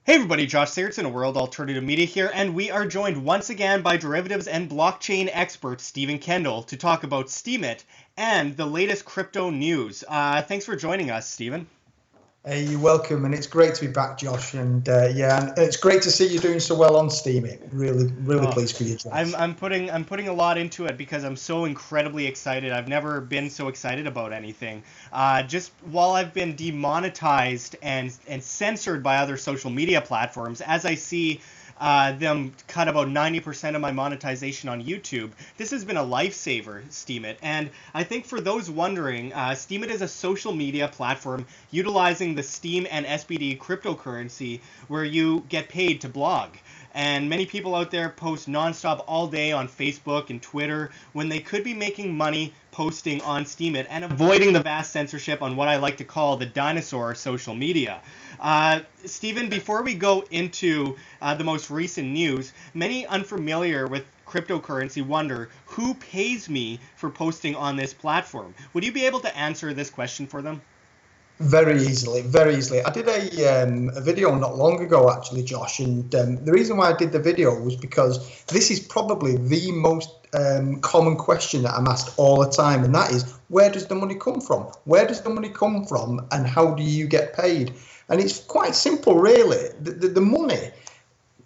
Hey everybody, Josh Sigurdson of World Alternative Media here, and we are joined once again by derivatives and blockchain expert Stephen Kendal to talk about Steemit and the latest crypto news. Thanks for joining us, Stephen. Hey, you're welcome, and it's great to be back, Josh. And it's great to see you doing so well on Steemit. Really Oh, pleased for you, I'm Josh. I'm putting I'm putting a lot into it because I'm so incredibly excited. I've never been so excited about anything. Just while I've been demonetized and censored by other social media platforms, as I see them cut about 90% of my monetization on YouTube, this has been a lifesaver, Steemit. And I think for those wondering, Steemit is a social media platform utilizing the Steem and SBD cryptocurrency where you get paid to blog. And many people out there post nonstop all day on Facebook and Twitter when they could be making money posting on Steemit and avoiding the vast censorship on what I like to call the dinosaur social media. Stephen, before we go into the most recent news, many unfamiliar with cryptocurrency wonder who pays me for posting on this platform. Would you be able to answer this question for them? Very easily, very easily. I did a video not long ago, actually, Josh, and the reason why I did the video was because this is probably the most common question that I'm asked all the time, and that is, where does the money come from? Where does the money come from, and how do you get paid? And it's quite simple, really. The money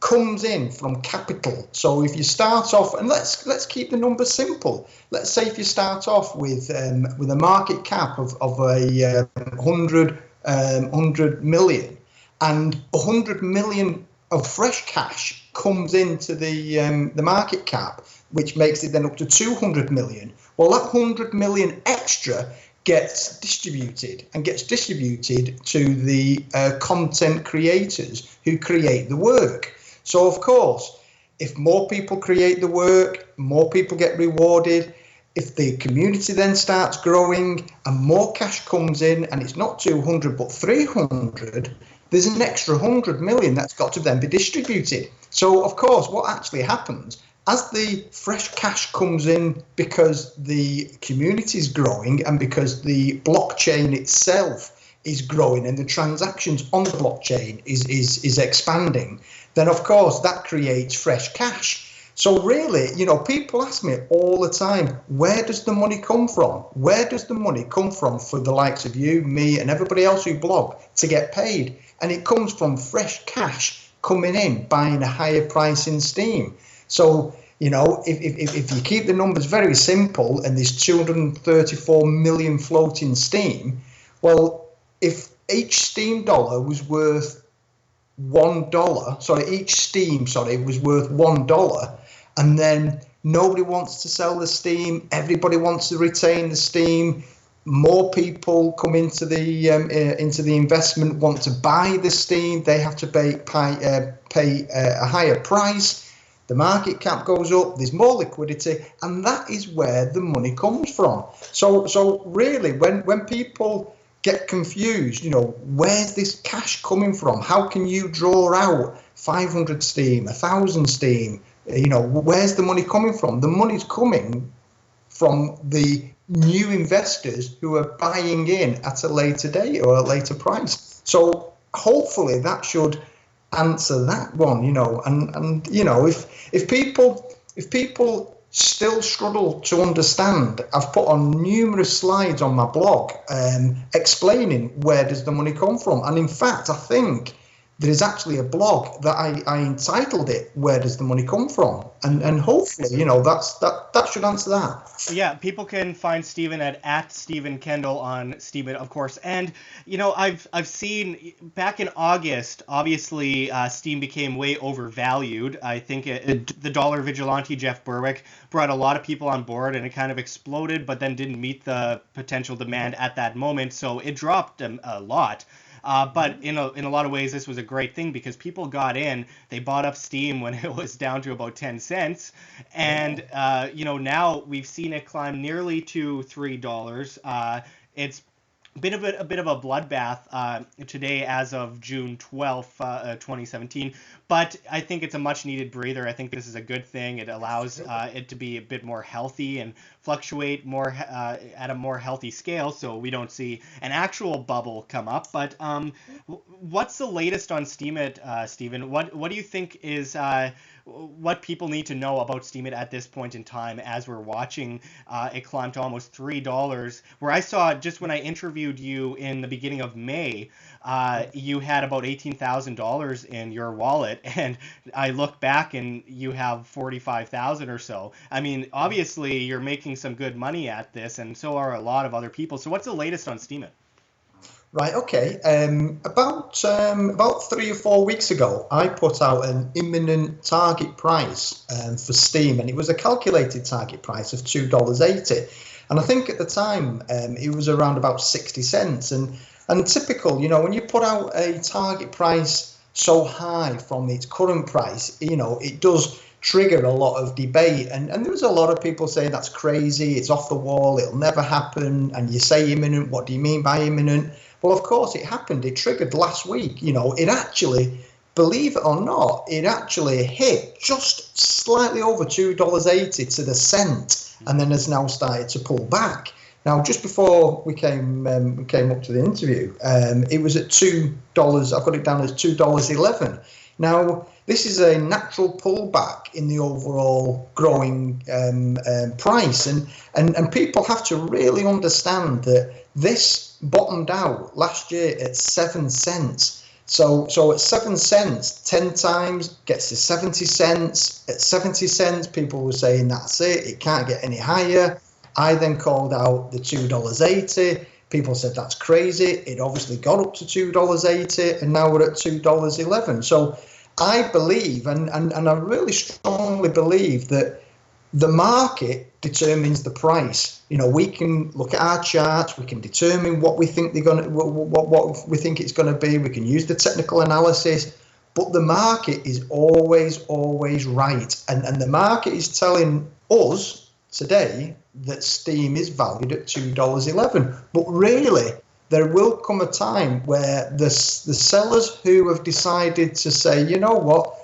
comes in from capital. So if you start off, and let's keep the numbers simple. Let's say if you start off with a market cap of a 100 million, and 100 million of fresh cash comes into the market cap, which makes it then up to 200 million. Well, that 100 million extra gets distributed to the content creators who create the work. So, of course, if more people create the work, more people get rewarded. If the community then starts growing and more cash comes in, and it's not 200 but 300, there's an extra 100 million that's got to then be distributed. So, of course, what actually happens as the fresh cash comes in, because the community is growing and because the blockchain itself is growing and the transactions on the blockchain is expanding, then of course that creates fresh cash. So really, people ask me all the time, where does the money come from? Where does the money come from for the likes of you, me, and everybody else who blog to get paid? And it comes from fresh cash coming in, buying a higher price in Steem. So, if you keep the numbers very simple and there's 234 million floating Steem, well, if each Steem dollar was worth each Steem, was worth $1, and then nobody wants to sell the Steem, everybody wants to retain the Steem, more people come into the investment, want to buy the Steem, they have to pay a higher price. The market cap goes up, there's more liquidity, and that is where the money comes from. So really, when people get confused, where's this cash coming from? How can you draw out 500 Steem, 1,000 Steem? Where's the money coming from? The money's coming from the new investors who are buying in at a later date or a later price. So hopefully that should answer that one, and if people still struggle to understand, I've put on numerous slides on my blog explaining where does the money come from. And in fact, I think there is actually a blog that I entitled it, Where Does the Money Come From? And hopefully, that should answer that. Yeah, people can find Stephen at Stephen Kendal on Steemit, of course. And I've seen back in August, obviously Steem became way overvalued. I think the dollar vigilante Jeff Berwick brought a lot of people on board, and it kind of exploded, but then didn't meet the potential demand at that moment, so it dropped a lot. But in a lot of ways, this was a great thing because people got in, they bought up Steem when it was down to about 10 cents. And, now we've seen it climb nearly to $3. It's a bit of a bloodbath today as of June 12th, 2017. But I think it's a much needed breather. I think this is a good thing. It allows it to be a bit more healthy and fluctuate more at a more healthy scale, so we don't see an actual bubble come up. But what's the latest on Steemit, Stephen? What do you think is what people need to know about Steemit at this point in time as we're watching it climb to almost $3, where I saw just when I interviewed you in the beginning of May, you had about $18,000 in your wallet, and I look back and you have 45,000 or so. I mean, obviously you're making some good money at this, and so are a lot of other people. So what's the latest on Steemit? Right, okay. About 3 or 4 weeks ago, I put out an imminent target price for Steem, and it was a calculated target price of $2.80. And I think at the time it was around about 60 cents. And typical, when you put out a target price so high from its current price, it does trigger a lot of debate. And there was a lot of people saying that's crazy, it's off the wall, it'll never happen. And you say imminent, what do you mean by imminent? Well, of course, it happened. It triggered last week. It actually, believe it or not, it actually hit just slightly over $2.80 to the cent, and then has now started to pull back. Now, just before we came up to the interview, it was at $2. I've got it down as $2.11. Now, this is a natural pullback in the overall growing price, and people have to really understand that this bottomed out last year at 7 cents. So at 7 cents, 10 times gets to 70 cents. At 70 cents, people were saying that's it can't get any higher. I then called out the $2.80. People said that's crazy. It obviously got up to $2.80, and now we're at $2.11. So I believe, and I really strongly believe, that the market determines the price. We can look at our charts, we can determine what we think what we think it's going to be. We can use the technical analysis, but the market is always right. And the market is telling us today that Steem is valued at $2.11. But really, there will come a time where the sellers who have decided to say, you know what,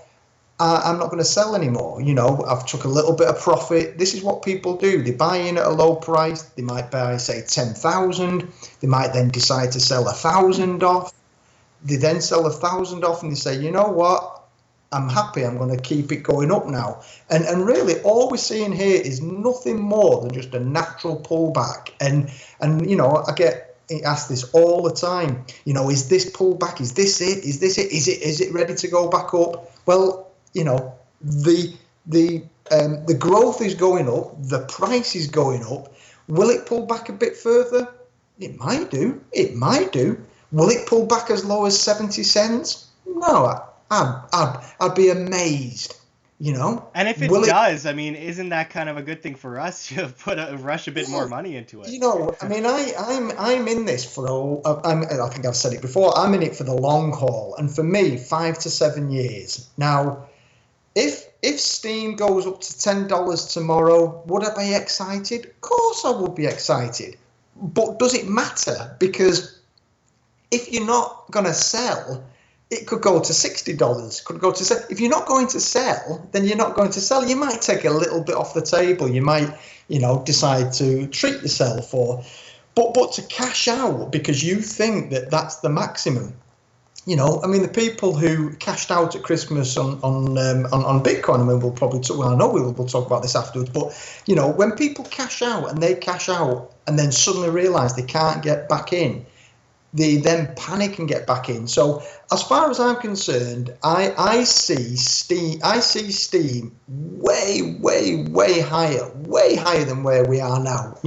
I'm not going to sell anymore. I've took a little bit of profit. This is what people do. They buy in at a low price. They might buy, say, 10,000. They might then decide to sell 1,000 off. They then sell 1,000 off, and they say, you know what, I'm happy. I'm going to keep it going up now. And really, all we're seeing here is nothing more than just a natural pullback. And I get asked this all the time. Is this pullback? Is this it? Is this it? Is it ready to go back up? Well, the growth is going up, the price is going up. Will it pull back a bit further? It might do. Will it pull back as low as 70 cents? No, I'd be amazed. And if it does, I mean, isn't that kind of a good thing for us to rush a bit more money into it? I'm in this for I think I've said it before. I'm in it for the long haul, and for me, 5 to 7 years. Now, if Steem goes up to $10 tomorrow, would I be excited? Of course, I would be excited. But does it matter? Because if you're not going to sell, it could go to $60. Could go to if you're not going to sell, then you're not going to sell. You might take a little bit off the table. You might, decide to treat yourself, but to cash out because you think that that's the maximum. The people who cashed out at Christmas on Bitcoin, we'll probably talk. Well, I know we'll talk about this afterwards. But when people cash out and then suddenly realise they can't get back in, they then panic and get back in. So as far as I'm concerned, I see Steem way higher than where we are now.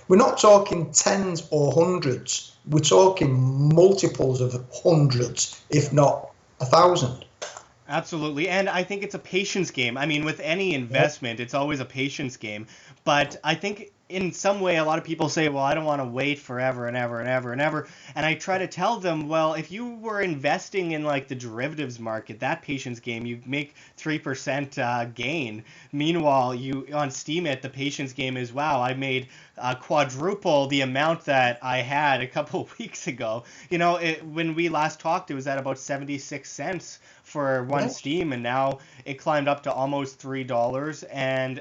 We're not talking tens or hundreds. We're talking multiples of hundreds, if not 1,000. Absolutely. And I think it's a patience game. I mean, with any investment, it's always a patience game. But I think in some way, a lot of people say, well, I don't want to wait forever and ever and ever and ever. And I try to tell them, well, if you were investing in like the derivatives market, that patience game, you make 3% gain. Meanwhile, you on Steemit, the patience game is, wow, I made quadruple the amount that I had a couple of weeks ago. When we last talked, it was at about 76 cents for one Yeah. Steem, and now it climbed up to almost $3 and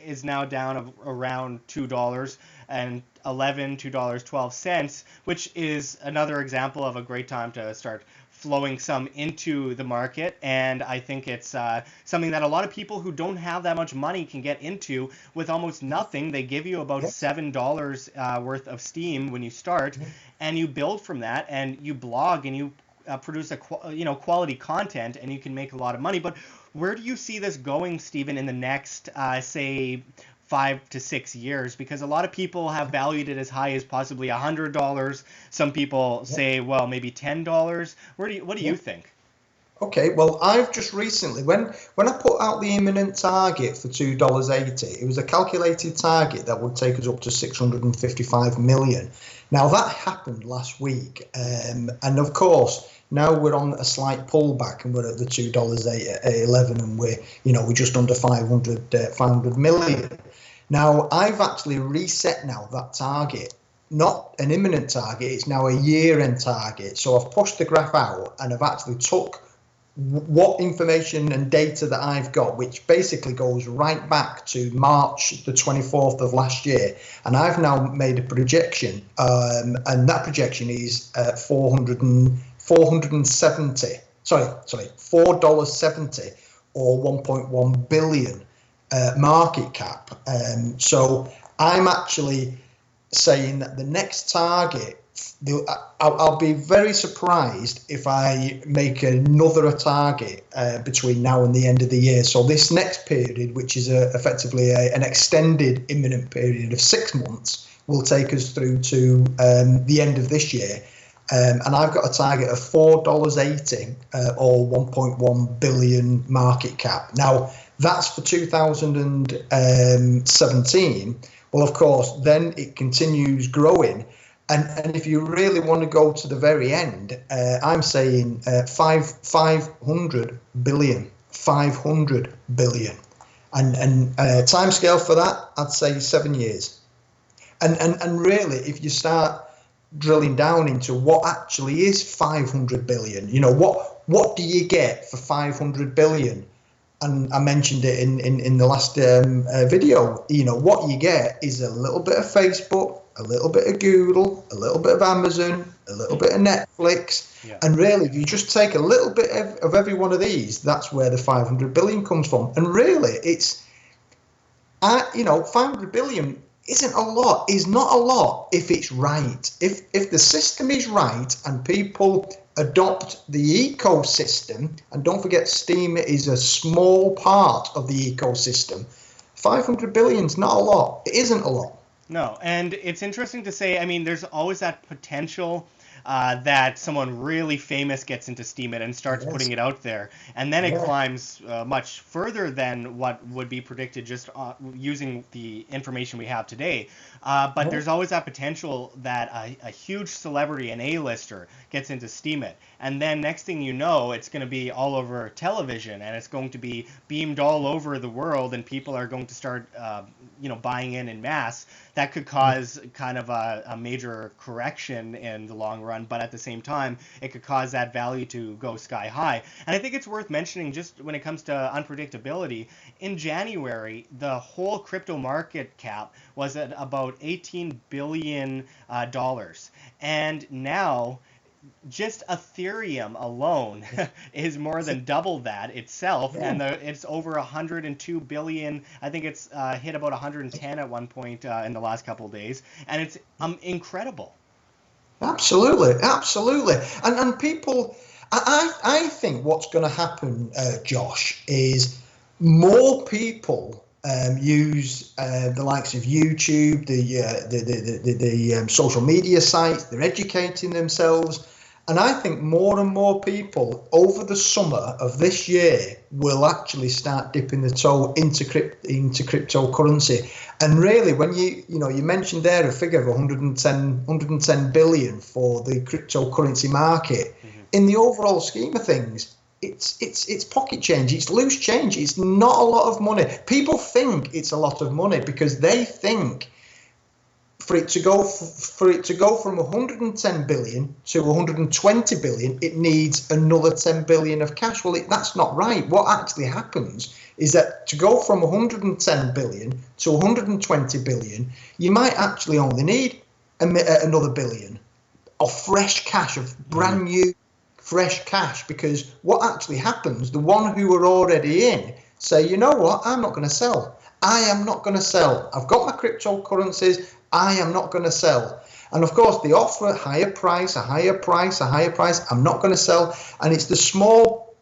is now down around $2 and $2.12, which is another example of a great time to start flowing some into the market. And I think it's something that a lot of people who don't have that much money can get into with almost nothing. They give you about $7 worth of Steem when you start, and you build from that, and you blog, and you produce quality content, and you can make a lot of money. But where do you see this going, Stephen, in the next say 5 to 6 years? Because a lot of people have valued it as high as possibly $100. Some people say, well, maybe $10. What do you think? Okay, well, I've just recently, when I put out the imminent target for $2.80, it was a calculated target that would take us up to 655 million. Now that happened last week, and of course now we're on a slight pullback, and we're at the $2.11, and we're just under 500 million. Now I've actually reset now that target. Not an imminent target, it's now a year-end target. So I've pushed the graph out, and I've actually took what information and data that I've got, which basically goes right back to March the 24th of last year, and I've now made a projection, and that projection is $4.70 or 1.1 billion market cap. So I'm actually saying that the next target, I'll be very surprised if I make another target between now and the end of the year. So this next period, which is effectively an extended imminent period of 6 months, will take us through to the end of this year. And I've got a target of $4.80 or 1.1 billion market cap. Now, that's for 2017. Well, of course, then it continues growing. And if you really want to go to the very end, I'm saying 500 billion. And timescale for that, I'd say 7 years. And really, if you start drilling down into what actually is 500 billion, what do you get for 500 billion? And I mentioned it in the last video. What you get is a little bit of Facebook, a little bit of Google, a little bit of Amazon, a little bit of Netflix. Yeah. And really, if you just take a little bit of every one of these, that's where the 500 billion comes from. And really, it's, 500 billion isn't a lot, is not a lot if it's right. If the system is right and people adopt the ecosystem, and don't forget Steemit is a small part of the ecosystem, 500 billion is not a lot. It isn't a lot. No, and it's interesting to say, I mean, there's always that potential that someone really famous gets into Steemit and starts putting it out there, and then it climbs much further than what would be predicted just using the information we have today. But there's always that potential that a huge celebrity, an A-lister, gets into Steemit, and then next thing you know, it's going to be all over television, and it's going to be beamed all over the world, and people are going to start buying in mass. That could cause kind of a major correction in the long run, but at the same time, it could cause that value to go sky high. And I think it's worth mentioning, just when it comes to unpredictability, in January, the whole crypto market cap was at about $18 billion. And now, just Ethereum alone is more than double that itself, and it's over 102 billion. I think it's hit about 110 at one point in the last couple of days, and it's incredible. Absolutely. And people, I think what's going to happen, Josh, is more people use the likes of YouTube, the social media sites. They're educating themselves, And I think more and more people over the summer of this year will actually start dipping the toe into cryptocurrency. And really, when you mentioned there a figure of 110 billion for the cryptocurrency market, in the overall scheme of things, it's pocket change, it's loose change, it's not a lot of money. People think it's a lot of money because they think for it to go from 110 billion to 120 billion, it needs another 10 billion of cash. Well, that's not right. What actually happens is that to go from 110 billion to 120 billion, you might actually only need another billion of fresh cash, of brand new fresh cash, because what actually happens, the one who are already in say, you know what, I'm not going to sell. I am not going to sell. I've got my cryptocurrencies. I am not going to sell. And of course, they offer a higher price, a higher price, a higher price. I'm not going to sell. And it's the small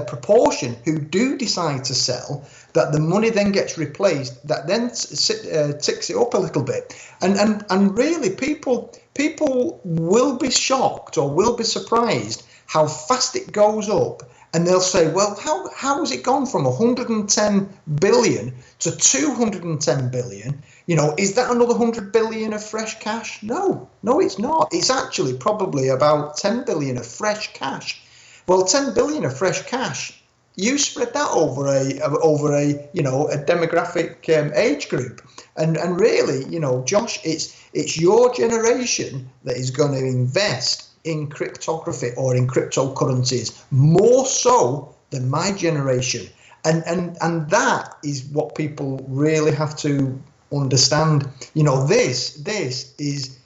proportion who do decide to sell that the money then gets replaced, that then ticks it up a little bit. And really, people will be shocked or will be surprised how fast it goes up. And they'll say, well, how has it gone from 110 billion to 210 billion? Is that another 100 billion of fresh cash? No, it's not. It's actually probably about 10 billion of fresh cash. Well, 10 billion of fresh cash, you spread that over a demographic age group. And really, Josh, it's your generation that is going to invest in cryptography or in cryptocurrencies more so than my generation. And that is what people really have to understand. This is,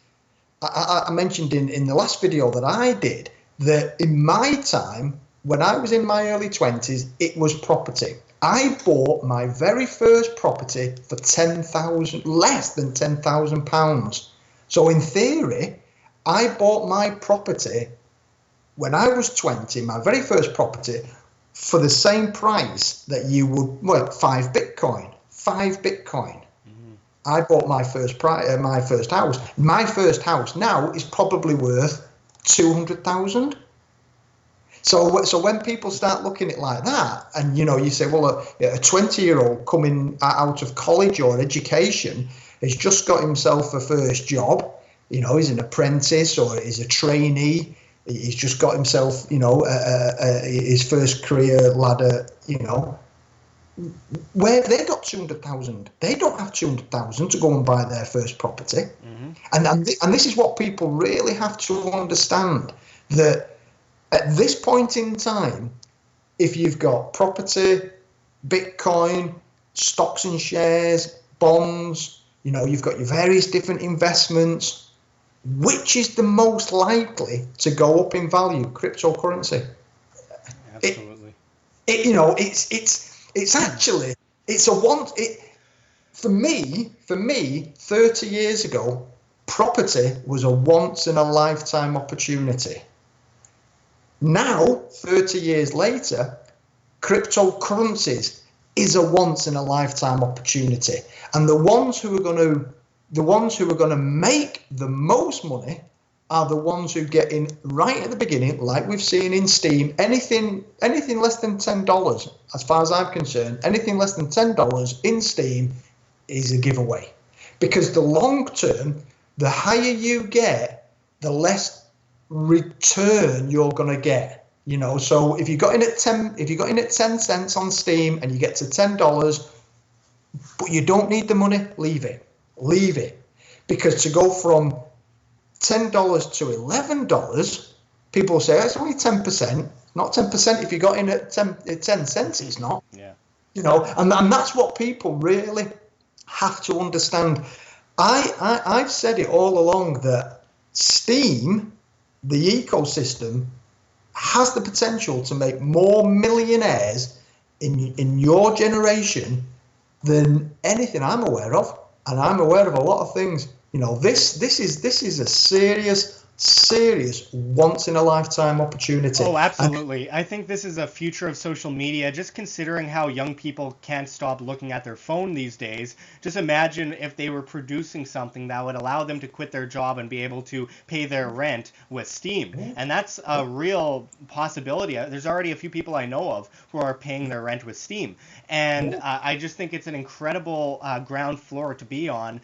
I mentioned in the last video that I did, that in my time, when I was in my early 20s, it was property. I bought my very first property for less than £10,000. So in theory, I bought my property when I was 20, my very first property, for the same price that you would, 5 Bitcoin. I bought my first house. My first house now is probably worth 200,000. So when people start looking at it like that, and you say, well, a 20-year-old coming out of college or education has just got himself a first job. He's an apprentice or he's a trainee. He's just got himself, his first career ladder. Where they got 200,000? They don't have 200,000 to go and buy their first property. And this is what people really have to understand, that at this point in time, if you've got property, Bitcoin, stocks and shares, bonds, you've got your various different investments, which is the most likely to go up in value? Cryptocurrency. Absolutely. It's actually, it's a want. For me, 30 years ago, property was a once in a lifetime opportunity. Now, 30 years later, cryptocurrencies is a once in a lifetime opportunity. And the ones who are going to make the most money are the ones who get in right at the beginning, like we've seen in STEEM. Anything less than $10, as far as I'm concerned, anything less than $10 in STEEM is a giveaway. Because the long term, the higher you get, the less return you're going to get. So if you got in at 10 cents on STEEM and you get to $10, but you don't need the money, leave it. Because to go from $10 to $11, people say it's only 10%, not 10%. If you got in at 10 cents, it's not. Yeah. And that's what people really have to understand. I've said it all along that STEEM, the ecosystem, has the potential to make more millionaires in your generation than anything I'm aware of. And I'm aware of a lot of things. This is a serious serious once in a lifetime opportunity. Oh, absolutely. I think this is a future of social media, just considering how young people can't stop looking at their phone these days. Just imagine if they were producing something that would allow them to quit their job and be able to pay their rent with Steem. And that's a real possibility. There's already a few people I know of who are paying their rent with Steem. And I just think it's an incredible ground floor to be on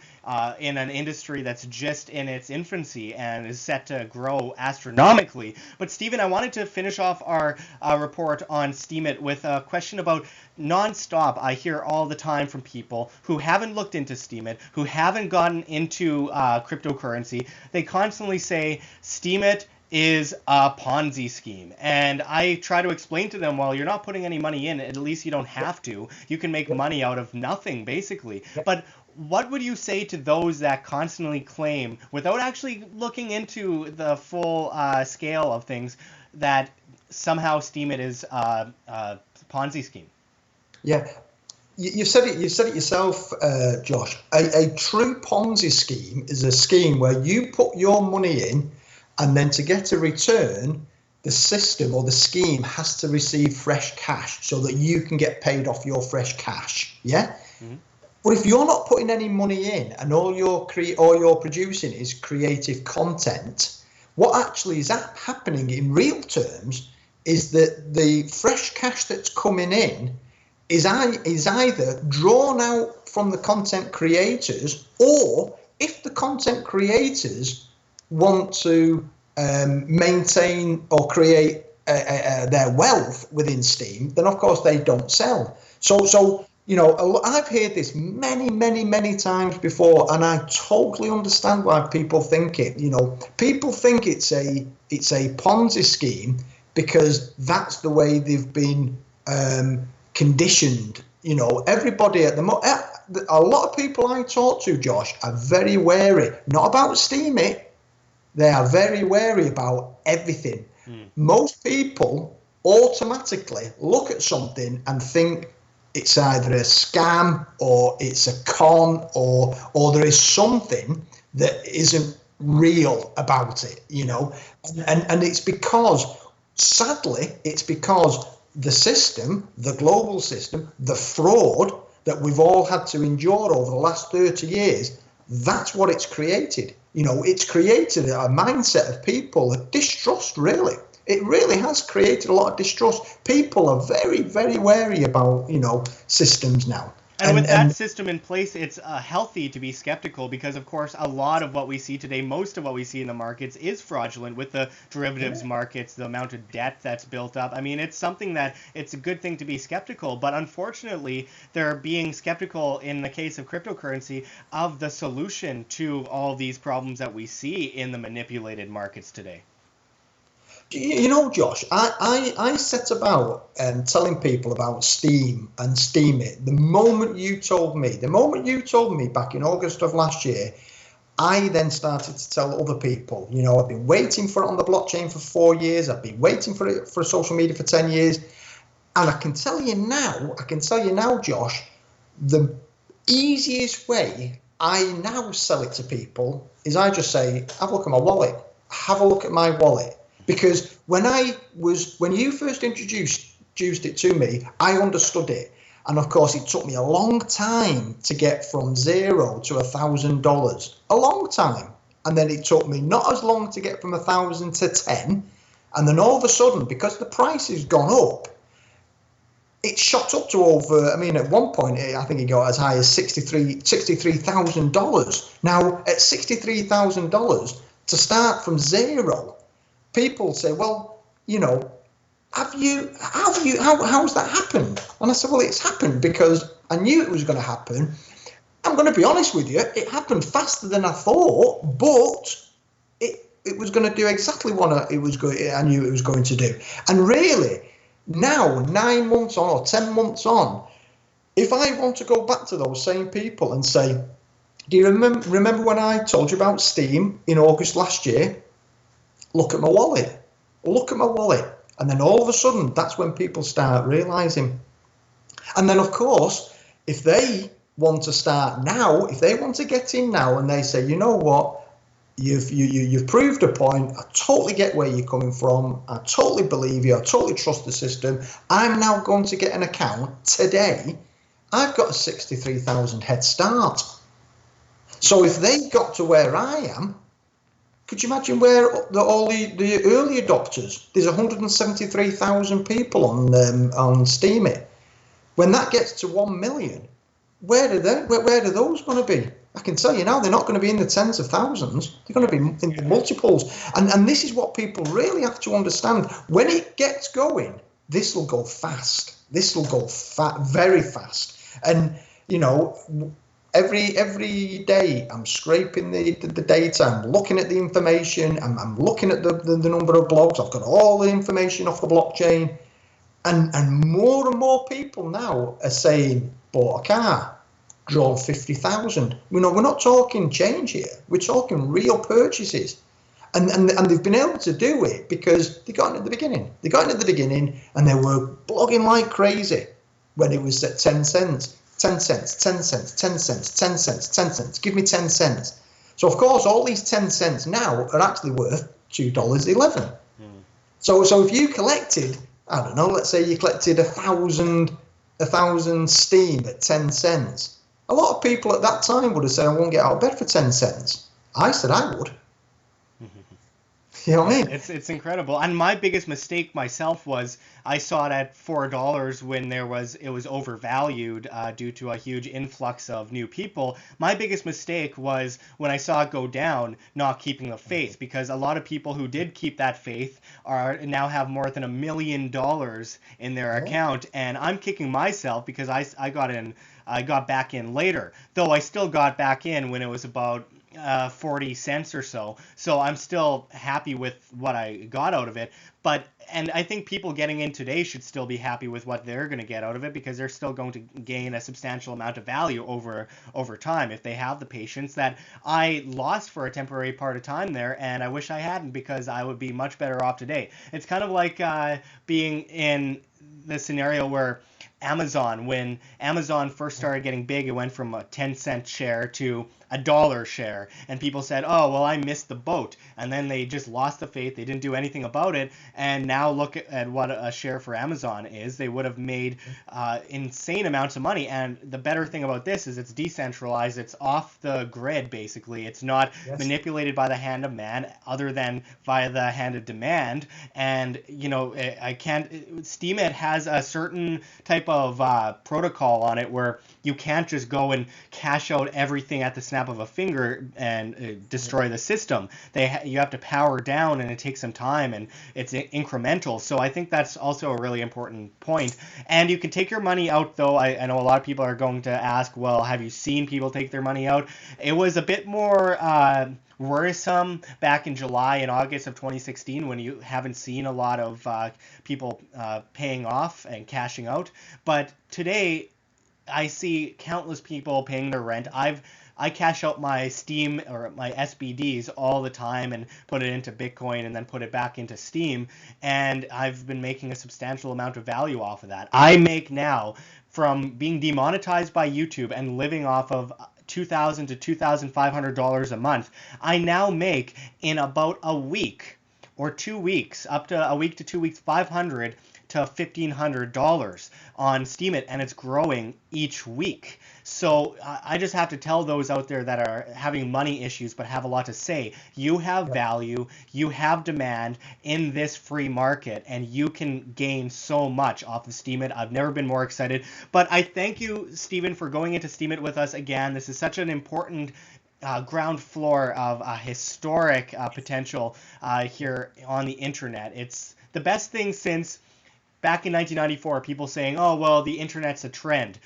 in an industry that's just in its infancy and is set to grow astronomically. But Stephen, I wanted to finish off our report on Steemit with a question about nonstop. I hear all the time from people who haven't looked into Steemit, who haven't gotten into cryptocurrency. They constantly say Steemit is a Ponzi scheme. And I try to explain to them, well, you're not putting any money in, at least you don't have to. You can make money out of nothing, basically. But what would you say to those that constantly claim, without actually looking into the full scale of things, that somehow Steemit is a Ponzi scheme? Yeah, you said it. You said it yourself, Josh. A true Ponzi scheme is a scheme where you put your money in, and then to get a return, the system or the scheme has to receive fresh cash so that you can get paid off your fresh cash. Yeah. Mm-hmm. But if you're not putting any money in and all you're producing is creative content, what actually is happening in real terms is that the fresh cash that's coming in is either drawn out from the content creators, or if the content creators want to maintain or create their wealth within Steem, then of course they don't sell. So I've heard this many times before, and I totally understand why people think it. People think it's a Ponzi scheme because that's the way they've been conditioned. Everybody at a lot of people I talk to, Josh, are very wary, not about Steemit. They are very wary about everything. Most people automatically look at something and think it's either a scam or it's a con or there is something that isn't real about it, and it's because, sadly, the system, the global system, the fraud that we've all had to endure over the last 30 years, that's what it's created. It's created a mindset of people, a distrust, really. It really has created a lot of distrust. People are very, very wary about, systems now. And with that system in place, it's healthy to be skeptical because, of course, a lot of what we see today, most of what we see in the markets is fraudulent with the derivatives markets, the amount of debt that's built up. I mean, it's something that it's a good thing to be skeptical, but unfortunately, they're being skeptical in the case of cryptocurrency of the solution to all these problems that we see in the manipulated markets today. Josh, I set about telling people about Steem and Steemit the moment you told me back in August of last year. I then started to tell other people, I've been waiting for it on the blockchain for 4 years. I've been waiting for it for social media for 10 years. And I can tell you now, Josh, the easiest way I now sell it to people is I just say, have a look at my wallet. Have a look at my wallet. Because when you first introduced it to me, I understood it. And of course, it took me a long time to get from $0 to $1,000. A long time. And then it took me not as long to get from 1,000 to 10. And then all of a sudden, because the price has gone up, it shot up to over, at one point, I think it got as high as $63,000. Now, at $63,000, to start from 0, people say, well, how's that happened? And I said, well, it's happened because I knew it was going to happen. I'm going to be honest with you, it happened faster than I thought, but it was going to do exactly what I knew it was going to do. And really, now, 9 months on or 10 months on, if I want to go back to those same people and say, do you remember when I told you about Steem in August last year? Look at my wallet. And then all of a sudden, that's when people start realizing. And then, of course, if they want to start now, if they want to get in now and they say, you know what, You've proved a point. I totally get where you're coming from. I totally believe you. I totally trust the system. I'm now going to get an account today. I've got a 63,000 head start. So if they got to where I am, could you imagine where all the early adopters? There's 173,000 people on Steemit. When that gets to 1 million, where are those going to be? I can tell you now, they're not going to be in the tens of thousands. They're going to be in the multiples. And this is what people really have to understand. When it gets going, this will go fast. This will go very fast. And, you know, every day I'm scraping the data, I'm looking at the information, I'm looking at the number of blogs. I've got all the information off the blockchain. And more people now are saying, bought a car, drawn 50,000. You know, we're not talking change here. We're talking real purchases. And they've been able to do it because they got in at the beginning. They got in at the beginning and they were blogging like crazy when it was at 10 cents. 10 cents, 10 cents, 10 cents, 10 cents, 10 cents. Give me 10 cents. So, of course, all these 10 cents now are actually worth $2.11. So if you collected, I don't know, let's say you collected 1,000 Steem at 10 cents. A lot of people at that time would have said, I won't get out of bed for 10 cents. I said I would. You know what I mean? It's incredible. And my biggest mistake myself was I saw it at $4 when it was overvalued due to a huge influx of new people. My biggest mistake was when I saw it go down, not keeping the faith, because a lot of people who did keep that faith now have more than $1 million in their account, and I'm kicking myself because I got back in later, though I still got back in when it was about 40 cents or so. So I'm still happy with what I got out of it. And I think people getting in today should still be happy with what they're going to get out of it, because they're still going to gain a substantial amount of value over time if they have the patience that I lost for a temporary part of time there, and I wish I hadn't, because I would be much better off today. It's kind of like being in the scenario where when Amazon first started getting big, it went from a 10-cent share to a $1 share, and people said, oh, well, I missed the boat, and then they just lost the faith. They didn't do anything about it, and now look at what a share for Amazon is. They would have made insane amounts of money, and the better thing about this is it's decentralized. It's off the grid, basically. It's not manipulated by the hand of man, other than via the hand of demand. And, you know, Steemit has a certain type of protocol on it where you can't just go and cash out everything at the snap of a finger and destroy the system. You have to power down, and it takes some time, and it's incremental. So I think that's also a really important point. And you can take your money out, though. I know a lot of people are going to ask, well, have you seen people take their money out? It was a bit more worrisome back in July and August of 2016, when you haven't seen a lot of people paying off and cashing out. But today, I see countless people paying their rent. I cash out my Steem or my SBDs all the time and put it into Bitcoin and then put it back into Steem, and I've been making a substantial amount of value off of that. I make now, from being demonetized by YouTube and living off of $2,000 to $2,500 a month, I now make in about a week or 2 weeks, up to a week to 2 weeks, $500 to $1,500 on Steemit, and it's growing each week. So I just have to tell those out there that are having money issues but have a lot to say, you have value, you have demand in this free market, and you can gain so much off of Steemit. I've never been more excited. But I thank you, Stephen, for going into Steemit with us again. This is such an important ground floor of historic potential here on the internet. It's the best thing since back in 1994, people saying, oh, well, the internet's a trend.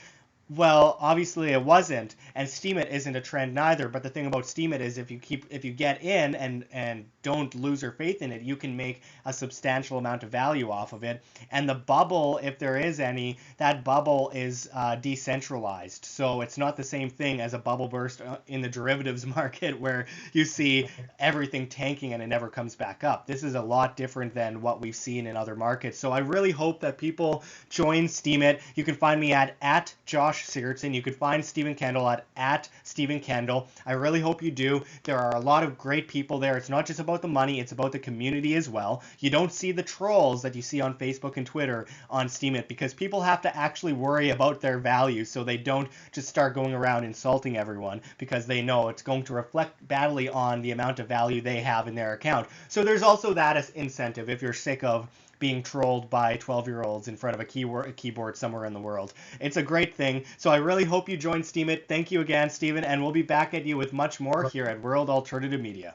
Well, obviously it wasn't, and Steemit isn't a trend neither. But the thing about Steemit is if you get in and don't lose your faith in it, you can make a substantial amount of value off of it. And the bubble, if there is any, that bubble is decentralized. So it's not the same thing as a bubble burst in the derivatives market where you see everything tanking and it never comes back up. This is a lot different than what we've seen in other markets. So I really hope that people join Steemit. You can find me at Josh Sigurdson. You could find Stephen Kendal at Stephen Kendal. I really hope you do. There are a lot of great people there. It's not just about the money, it's about the community as well. You don't see the trolls that you see on Facebook and Twitter on Steemit, because people have to actually worry about their value so they don't just start going around insulting everyone, because they know it's going to reflect badly on the amount of value they have in their account. So there's also that as incentive if you're sick of being trolled by 12-year-olds in front of a keyboard somewhere in the world. It's a great thing. So I really hope you join Steemit. Thank you again, Stephen, and we'll be back at you with much more here at World Alternative Media.